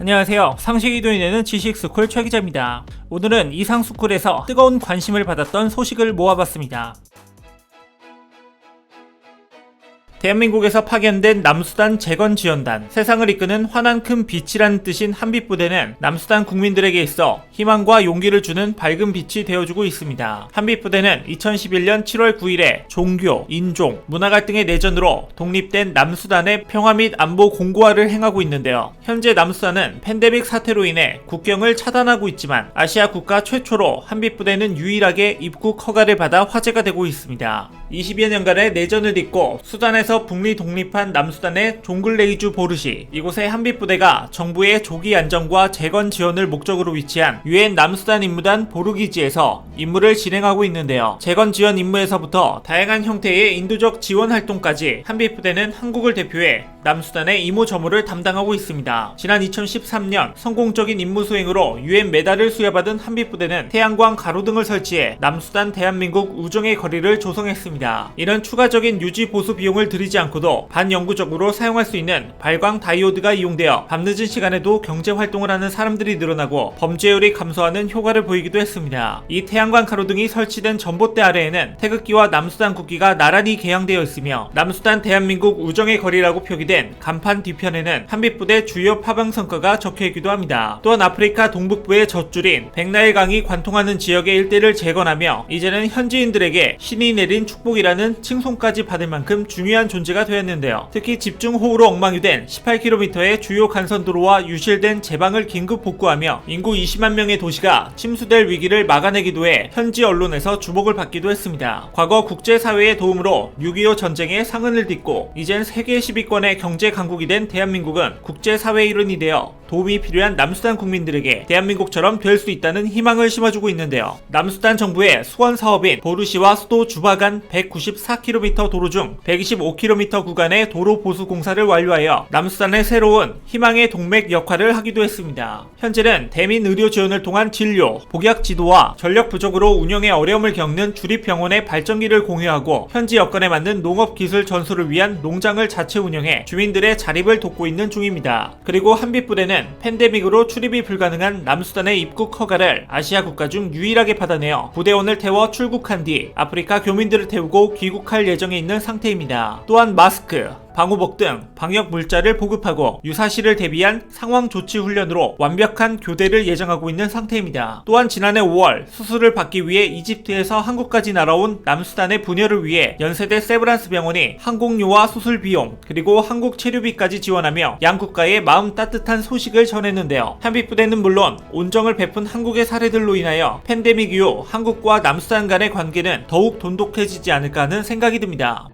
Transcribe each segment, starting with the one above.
안녕하세요. 상식이 도인되는 지식스쿨 최 기자입니다. 오늘은 이상스쿨에서 뜨거운 관심을 받았던 소식을 모아봤습니다. 대한민국에서 파견된 남수단 재건지원단, 세상을 이끄는 환한 큰 빛이라는 뜻인 한빛부대는 남수단 국민들에게 있어 희망과 용기를 주는 밝은 빛이 되어주고 있습니다. 한빛부대는 2011년 7월 9일에 종교, 인종, 문화 갈등의 내전으로 독립된 남수단의 평화 및 안보 공고화를 행하고 있는데요. 현재 남수단은 팬데믹 사태로 인해 국경을 차단하고 있지만 아시아 국가 최초로 한빛부대는 유일하게 입국 허가를 받아 화제가 되고 있습니다. 20여 년간의 내전을 딛고 수단에서 북미 독립한 남수단의 종글레이주 보르시, 이곳의 한빛부대가 정부의 조기 안정과 재건 지원을 목적으로 위치한 유엔 남수단 임무단 보르기지에서 임무를 진행하고 있는데요. 재건 지원 임무에서부터 다양한 형태의 인도적 지원 활동까지 한빛부대는 한국을 대표해 남수단의 이모저모를 담당하고 있습니다. 지난 2013년 성공적인 임무 수행으로 유엔 메달을 수여받은 한빛부대는 태양광 가로등을 설치해 남수단 대한민국 우정의 거리를 조성했습니다. 이런 추가적인 유지 보수 비용을 들이지 않고도 반영구적으로 사용할 수 있는 발광 다이오드가 이용되어 밤늦은 시간에도 경제 활동을 하는 사람들이 늘어나고 범죄율이 감소하는 효과를 보이기도 했습니다. 이 태양광 가로등이 설치된 전봇대 아래에는 태극기와 남수단 국기가 나란히 개양되어 있으며 남수단 대한민국 우정의 거리라고 표기된 간판 뒤편에는 한빛부대 주요 파병 성과가 적혀있기도 합니다. 또한 아프리카 동북부의 젖줄인 백나일강이 관통하는 지역의 일대를 재건하며 이제는 현지인들에게 신이 내린 축복이라는 칭송까지 받을 만큼 중요한 존재가 되었는데요. 특히 집중호우로 엉망이 된 18km의 주요 간선도로와 유실된 제방을 긴급 복구하며 인구 20만 명의 도시가 침수될 위기를 막아내기도 해 현지 언론에서 주목을 받기도 했습니다. 과거 국제사회의 도움으로 6.25 전쟁의 상흔을 딛고 이젠 세계 10위권의 경제 강국이 된 대한민국은 국제사회의 일원이 되어 도움이 필요한 남수단 국민들에게 대한민국처럼 될 수 있다는 희망을 심어주고 있는데요. 남수단 정부의 수원 사업인 보르시와 수도 주바 간 194km 도로 중 125km 구간의 도로 보수 공사를 완료하여 남수단의 새로운 희망의 동맥 역할을 하기도 했습니다. 현재는 대민 의료 지원을 통한 진료, 복약 지도와 전력 부족으로 운영에 어려움을 겪는 주립병원의 발전기를 공유하고 현지 여건에 맞는 농업기술 전수를 위한 농장을 자체 운영해 주민들의 자립을 돕고 있는 중입니다. 그리고 한빛부대는 팬데믹으로 출입이 불가능한 남수단의 입국 허가를 아시아 국가 중 유일하게 받아내어 부대원을 태워 출국한 뒤 아프리카 교민들을 태우고 귀국할 예정에 있는 상태입니다. 또한 마스크, 방호복 등 방역 물자를 보급하고 유사시를 대비한 상황 조치 훈련으로 완벽한 교대를 예정하고 있는 상태입니다. 또한 지난해 5월 수술을 받기 위해 이집트에서 한국까지 날아온 남수단의 부녀를 위해 연세대 세브란스 병원이 항공료와 수술 비용 그리고 한국 체류비까지 지원하며 양국가의 마음 따뜻한 소식을 전했는데요. 한빛부대는 물론 온정을 베푼 한국의 사례들로 인하여 팬데믹 이후 한국과 남수단 간의 관계는 더욱 돈독해지지 않을까 하는 생각이 듭니다.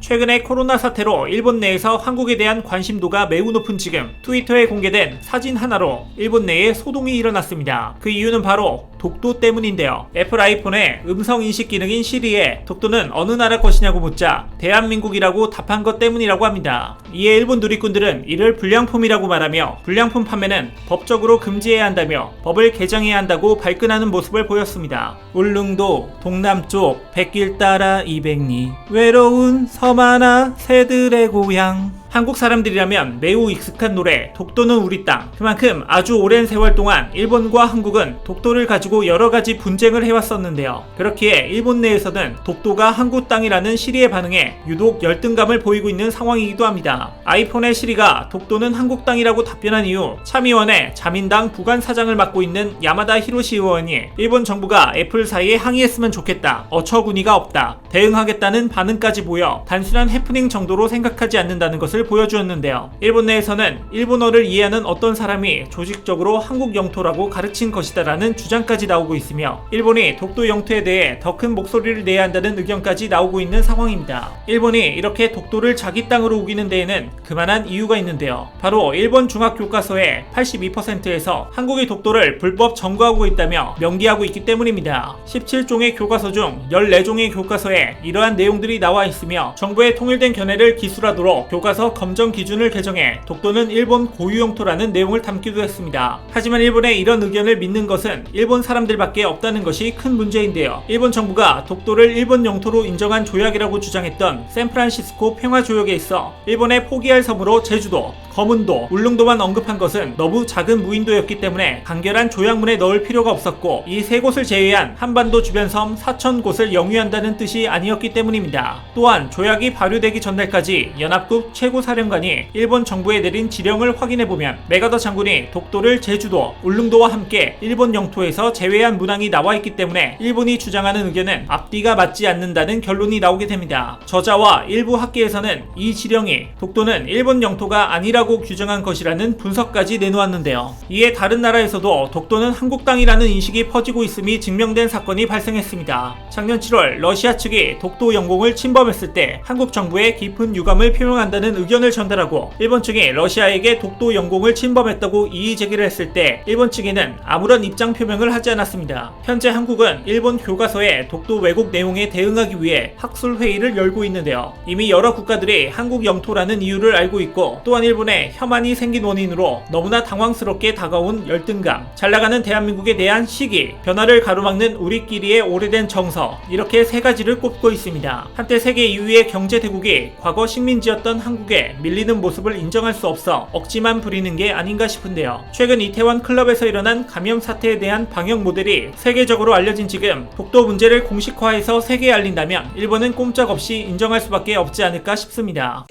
최근에 코로나 사태로 일본 내에서 한국에 대한 관심도가 매우 높은 지금 트위터에 공개된 사진 하나로 일본 내에 소동이 일어났습니다. 그 이유는 바로 독도 때문인데요. 애플 아이폰의 음성인식 기능인 시리에 독도는 어느 나라 것이냐고 묻자 대한민국이라고 답한 것 때문이라고 합니다. 이에 일본 누리꾼들은 이를 불량품이라고 말하며 불량품 판매는 법적으로 금지해야 한다며 법을 개정해야 한다고 발끈하는 모습을 보였습니다. 울릉도 동남쪽 백길 따라 200리 외로운 섬 하나 새들의 고향. 한국 사람들이라면 매우 익숙한 노래 독도는 우리 땅. 그만큼 아주 오랜 세월 동안 일본과 한국은 독도를 가지고 여러가지 분쟁을 해왔었는데요. 그렇기에 일본 내에서는 독도가 한국 땅이라는 시리의 반응에 유독 열등감을 보이고 있는 상황이기도 합니다. 아이폰의 시리가 독도는 한국 땅이라고 답변한 이후 참의원의 자민당 부관 사장을 맡고 있는 야마다 히로시 의원이 일본 정부가 애플사에 항의했으면 좋겠다, 어처구니가 없다, 대응하겠다는 반응까지 보여 단순한 해프닝 정도로 생각하지 않는다는 것을 보여주었는데요. 일본 내에서는 일본어를 이해하는 어떤 사람이 조직적으로 한국 영토라고 가르친 것이다라는 주장까지 나오고 있으며 일본이 독도 영토에 대해 더 큰 목소리를 내야 한다는 의견까지 나오고 있는 상황입니다. 일본이 이렇게 독도를 자기 땅으로 우기는 데에는 그만한 이유가 있는데요. 바로 일본 중학교과서의 82%에서 한국의 독도를 불법 점거하고 있다며 명기하고 있기 때문입니다. 17종의 교과서 중 14종의 교과서에 이러한 내용들이 나와 있으며 정부의 통일된 견해를 기술하도록 교과서 정부에서 검정 기준을 개정해 독도는 일본 고유영토라는 내용을 담기도 했습니다. 하지만 일본의 이런 의견을 믿는 것은 일본 사람들밖에 없다는 것이 큰 문제인데요. 일본 정부가 독도를 일본 영토로 인정한 조약이라고 주장했던 샌프란시스코 평화조약에 있어 일본의 포기할 섬으로 제주도, 거문도, 울릉도만 언급한 것은 너무 작은 무인도였기 때문에 간결한 조약문에 넣을 필요가 없었고 이 세 곳을 제외한 한반도 주변 섬 4,000곳을 영유한다는 뜻이 아니었기 때문입니다. 또한 조약이 발효되기 전날까지 연합국 최고사령관이 일본 정부에 내린 지령을 확인해보면 메가더 장군이 독도를 제주도, 울릉도와 함께 일본 영토에서 제외한 문항이 나와있기 때문에 일본이 주장하는 의견은 앞뒤가 맞지 않는다는 결론이 나오게 됩니다. 저자와 일부 학계에서는 이 지령이 독도는 일본 영토가 아니라고 규정한 것이라는 분석까지 내놓았는데요. 이에 다른 나라에서도 독도는 한국 땅이라는 인식이 퍼지고 있음이 증명된 사건이 발생했습니다. 작년 7월 러시아 측이 독도 영공을 침범했을 때 한국 정부에 깊은 유감을 표명한다는 의견을 전달하고 일본 측이 러시아에게 독도 영공을 침범했다고 이의 제기를 했을 때 일본 측에는 아무런 입장 표명을 하지 않았습니다. 현재 한국은 일본 교과서의 독도 왜곡 내용에 대응하기 위해 학술 회의를 열고 있는데요. 이미 여러 국가들이 한국 영토라는 이유를 알고 있고 또한 일본에 혐한이 생긴 원인으로 너무나 당황스럽게 다가온 열등감, 잘나가는 대한민국에 대한 시기, 변화를 가로막는 우리끼리의 오래된 정서, 이렇게 세 가지를 꼽고 있습니다. 한때 세계 2위의 경제 대국이 과거 식민지였던 한국에 밀리는 모습을 인정할 수 없어 억지만 부리는 게 아닌가 싶은데요. 최근 이태원 클럽에서 일어난 감염 사태에 대한 방역 모델이 세계적으로 알려진 지금 독도 문제를 공식화해서 세계에 알린다면 일본은 꼼짝없이 인정할 수밖에 없지 않을까 싶습니다.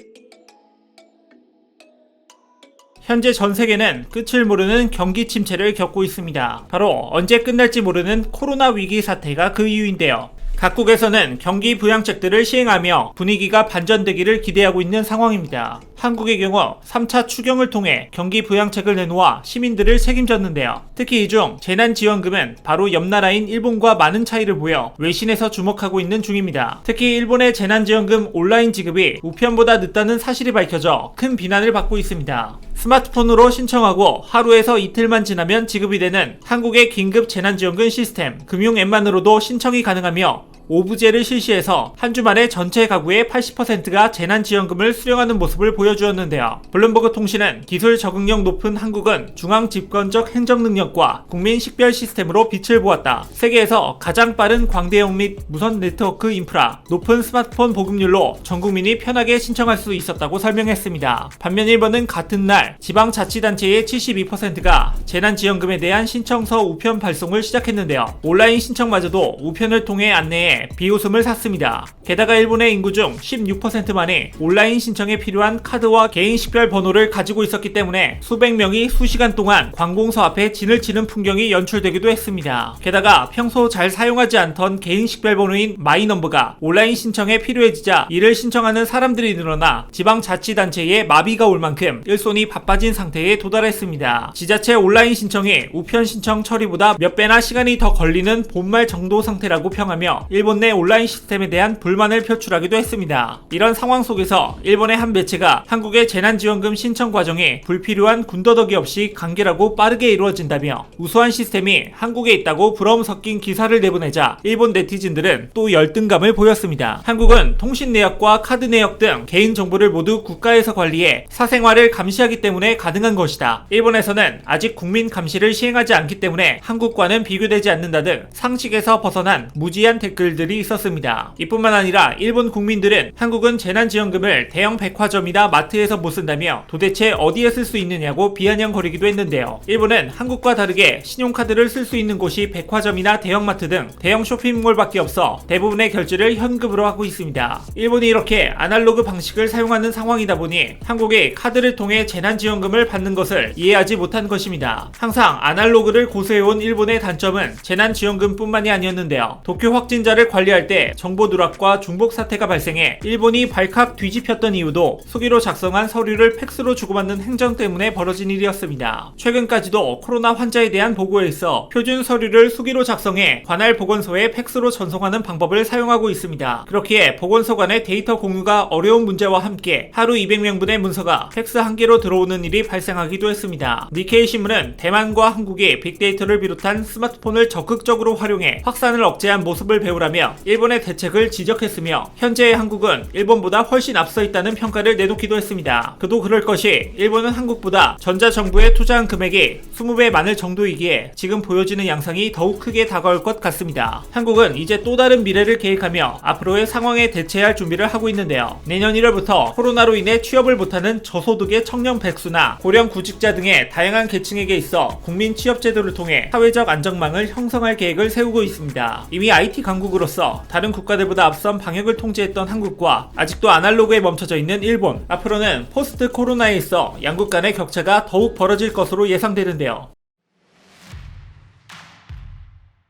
현재 전 세계는 끝을 모르는 경기 침체를 겪고 있습니다. 바로 언제 끝날지 모르는 코로나 위기 사태가 그 이유인데요. 각국에서는 경기 부양책들을 시행하며 분위기가 반전되기를 기대하고 있는 상황입니다. 한국의 경우 3차 추경을 통해 경기 부양책을 내놓아 시민들을 책임졌는데요. 특히 이 중 재난지원금은 바로 옆나라인 일본과 많은 차이를 보여 외신에서 주목하고 있는 중입니다. 특히 일본의 재난지원금 온라인 지급이 우편보다 늦다는 사실이 밝혀져 큰 비난을 받고 있습니다. 스마트폰으로 신청하고 하루에서 이틀만 지나면 지급이 되는 한국의 긴급 재난지원금 시스템, 금융 앱만으로도 신청이 가능하며 오부제를 실시해서 한 주 만에 전체 가구의 80%가 재난지원금을 수령하는 모습을 보여주었는데요. 블룸버그 통신은 기술 적응력 높은 한국은 중앙 집권적 행정 능력과 국민 식별 시스템으로 빛을 보았다. 세계에서 가장 빠른 광대역 및 무선 네트워크 인프라, 높은 스마트폰 보급률로 전 국민이 편하게 신청할 수 있었다고 설명했습니다. 반면 일본은 같은 날 지방자치단체의 72%가 재난지원금에 대한 신청서 우편 발송을 시작했는데요. 온라인 신청마저도 우편을 통해 안내해 비웃음을 샀습니다. 게다가 일본의 인구 중 16%만이 온라인 신청에 필요한 카드와 개인 식별 번호를 가지고 있었기 때문에 수백 명이 수시간 동안 관공서 앞에 진을 치는 풍경이 연출되기도 했습니다. 게다가 평소 잘 사용하지 않던 개인 식별 번호인 마이넘버가 온라인 신청에 필요해지자 이를 신청하는 사람들이 늘어나 지방자치단체에 마비가 올 만큼 일손이 바빠진 상태에 도달했습니다. 지자체 온라인 신청이 우편 신청 처리보다 몇 배나 시간이 더 걸리는 본말 정도 상태라고 평하며 일본 내 온라인 시스템에 대한 불만을 표출하기도 했습니다. 이런 상황 속에서 일본의 한 매체가 한국의 재난지원금 신청 과정이 불필요한 군더더기 없이 간결하고 빠르게 이루어진다며 우수한 시스템이 한국에 있다고 부러움 섞인 기사를 내보내자 일본 네티즌들은 또 열등감을 보였습니다. 한국은 통신 내역과 카드 내역 등 개인 정보를 모두 국가에서 관리해 사생활을 감시하기 때문에 가능한 것이다. 일본에서는 아직 국민 감시를 시행하지 않기 때문에 한국과는 비교되지 않는다 등 상식에서 벗어난 무지한 댓글들이 있었습니다. 이뿐만 아니라 일본 국민들은 한국은 재난지원금을 대형 백화점이나 마트에서 못 쓴다며 도대체 어디에 쓸 수 있느냐고 비아냥거리기도 했는데요. 일본은 한국과 다르게 신용카드를 쓸 수 있는 곳이 백화점이나 대형마트 등 대형 쇼핑몰밖에 없어 대부분의 결제를 현금으로 하고 있습니다. 일본이 이렇게 아날로그 방식을 사용하는 상황이다 보니 한국이 카드를 통해 재난지원금을 받는 것을 이해하지 못한 것입니다. 항상 아날로그를 고수해온 일본의 단점은 재난지원금뿐만이 아니었는데요. 도쿄 확진자를 관리할 때 정보 누락과 중복 사태가 발생해 일본이 발칵 뒤집혔던 이유도 수기로 작성한 서류를 팩스로 주고받는 행정 때문에 벌어진 일이었습니다. 최근까지도 코로나 환자에 대한 보고에 있어 표준 서류를 수기로 작성해 관할 보건소에 팩스로 전송하는 방법을 사용하고 있습니다. 그렇기에 보건소 간의 데이터 공유가 어려운 문제와 함께 하루 200명분의 문서가 팩스 한 개로 들어오는 일이 발생하기도 했습니다. 니케이 신문은 대만과 한국이 빅데이터를 비롯한 스마트폰을 적극적으로 활용해 확산을 억제한 모습을 배우라며 필요하다며 일본의 대책을 지적했으며 현재의 한국은 일본보다 훨씬 앞서 있다는 평가를 내놓기도 했습니다. 그도 그럴 것이 일본은 한국보다 전자정부에 투자한 금액이 20배 많을 정도이기에 지금 보여지는 양상이 더욱 크게 다가올 것 같습니다. 한국은 이제 또 다른 미래를 계획하며 앞으로의 상황에 대처할 준비를 하고 있는데요. 내년 1월부터 코로나로 인해 취업을 못하는 저소득의 청년 백수나 고령 구직자 등의 다양한 계층에게 있어 국민 취업 제도를 통해 사회적 안정망을 형성할 계획을 세우고 있습니다. 이미 IT 강국으로서 다른 국가들보다 앞선 방역을 통제했던 한국과 아직도 아날로그에 멈춰져 있는 일본, 앞으로는 포스트 코로나에 있어 양국 간의 격차가 더욱 벌어질 것으로 예상되는데요.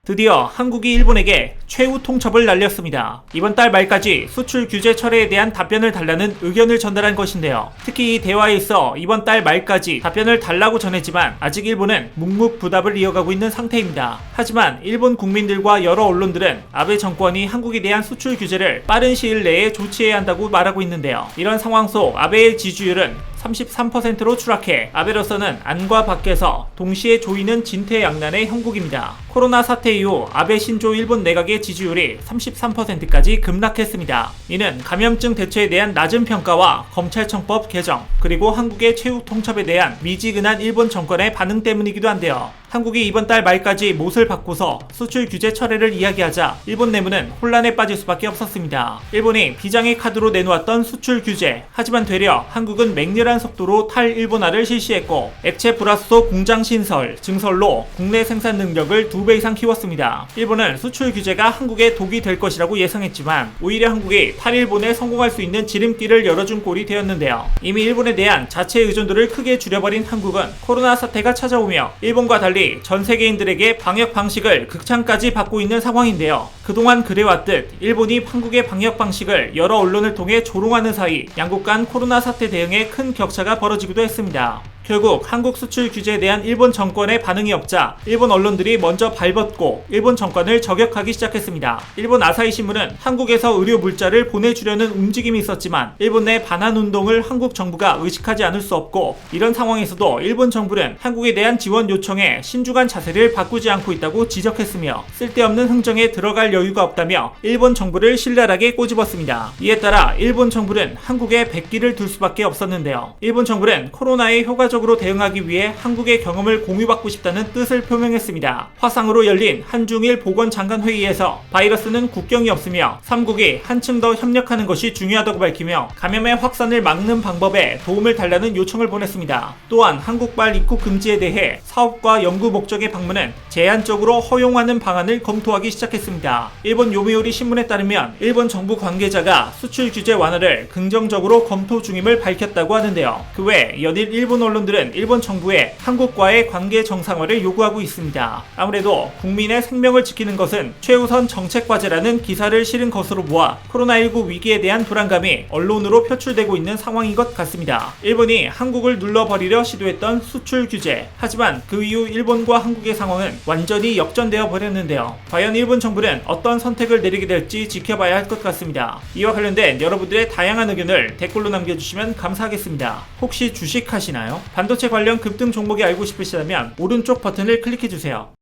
드디어 한국이 일본에게 최후 통첩을 날렸습니다. 이번 달 말까지 수출 규제 철회에 대한 답변을 달라는 의견을 전달한 것인데요. 특히 이 대화에 있어 이번 달 말까지 답변을 달라고 전했지만 아직 일본은 묵묵부답을 이어가고 있는 상태입니다. 하지만 일본 국민들과 여러 언론들은 아베 정권이 한국에 대한 수출 규제를 빠른 시일 내에 조치해야 한다고 말하고 있는데요. 이런 상황 속 아베의 지지율은 33%로 추락해 아베로서는 안과 밖에서 동시에 조이는 진퇴양난의 형국입니다. 코로나 사태 이후 아베 신조 일본 내각의 지지율이 33%까지 급락했습니다. 이는 감염증 대처에 대한 낮은 평가와 검찰청법 개정, 그리고 한국의 최후 통첩에 대한 미지근한 일본 정권의 반응 때문이기도 한데요. 한국이 이번 달 말까지 못을 받고서 수출 규제 철회를 이야기하자 일본 내무는 혼란에 빠질 수밖에 없었습니다. 일본이 비장의 카드로 내놓았던 수출 규제, 하지만 되려 한국은 맹렬한 속도로 탈일본화를 실시했고 액체 불화수소 공장 신설, 증설로 국내 생산 능력을 2배 이상 키웠습니다. 일본은 수출 규제가 한국의 독이 될 것이라고 예상했지만 오히려 한국이 탈일본에 성공할 수 있는 지름길을 열어준 꼴이 되었는데요. 이미 일본에 대한 자체 의존도를 크게 줄여버린 한국은 코로나 사태가 찾아오며 일본과 달리 전 세계인들에게 방역 방식을 극찬까지 받고 있는 상황인데요. 그동안 그래왔듯 일본이 한국의 방역 방식을 여러 언론을 통해 조롱하는 사이 양국 간 코로나 사태 대응에 큰 격차가 벌어지기도 했습니다. 결국 한국 수출 규제에 대한 일본 정권의 반응이 없자 일본 언론들이 먼저 발벗고 일본 정권을 저격하기 시작했습니다. 일본 아사히 신문은 한국에서 의료 물자를 보내주려는 움직임이 있었지만 일본 내 반환 운동을 한국 정부가 의식하지 않을 수 없고, 이런 상황에서도 일본 정부는 한국에 대한 지원 요청에 신중한 자세를 바꾸지 않고 있다고 지적했으며 쓸데없는 흥정에 들어갈 여유가 없다며 일본 정부를 신랄하게 꼬집었습니다. 이에 따라 일본 정부는 한국에 백기를 둘 수밖에 없었는데요. 일본 정부는 코로나에 효과적으로 대응하기 위해 한국의 경험을 공유받고 싶다는 뜻을 표명했습니다. 화상으로 열린 한중일 보건장관회의에서 바이러스는 국경이 없으며 3국이 한층 더 협력하는 것이 중요하다고 밝히며 감염의 확산을 막는 방법에 도움을 달라는 요청을 보냈습니다. 또한 한국발 입국 금지에 대해 사업과 연구 목적의 방문은 제한적으로 허용하는 방안을 검토하기 시작했습니다. 일본 요미우리 신문에 따르면 일본 정부 관계자가 수출 규제 완화를 긍정적으로 검토 중임을 밝혔다고 하는데요. 그 외 연일 일본 언론들은 일본 정부에 한국과의 관계 정상화를 요구하고 있습니다. 아무래도 국민의 생명을 지키는 것은 최우선 정책 과제라는 기사를 실은 것으로 보아 코로나19 위기에 대한 불안감이 언론으로 표출되고 있는 상황인 것 같습니다. 일본이 한국을 눌러버리려 시도했던 수출 규제, 하지만 그 이후 일본과 한국의 상황은 완전히 역전되어 버렸는데요. 과연 일본 정부는 어떤 선택을 내리게 될지 지켜봐야 할 것 같습니다. 이와 관련된 여러분들의 다양한 의견을 댓글로 남겨주시면 감사하겠습니다. 혹시 주식하시나요? 반도체 관련 급등 종목이 알고 싶으시다면 오른쪽 버튼을 클릭해주세요.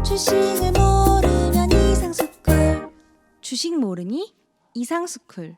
주식을 모르면 이상스쿨. 주식 모르니? 이상스쿨.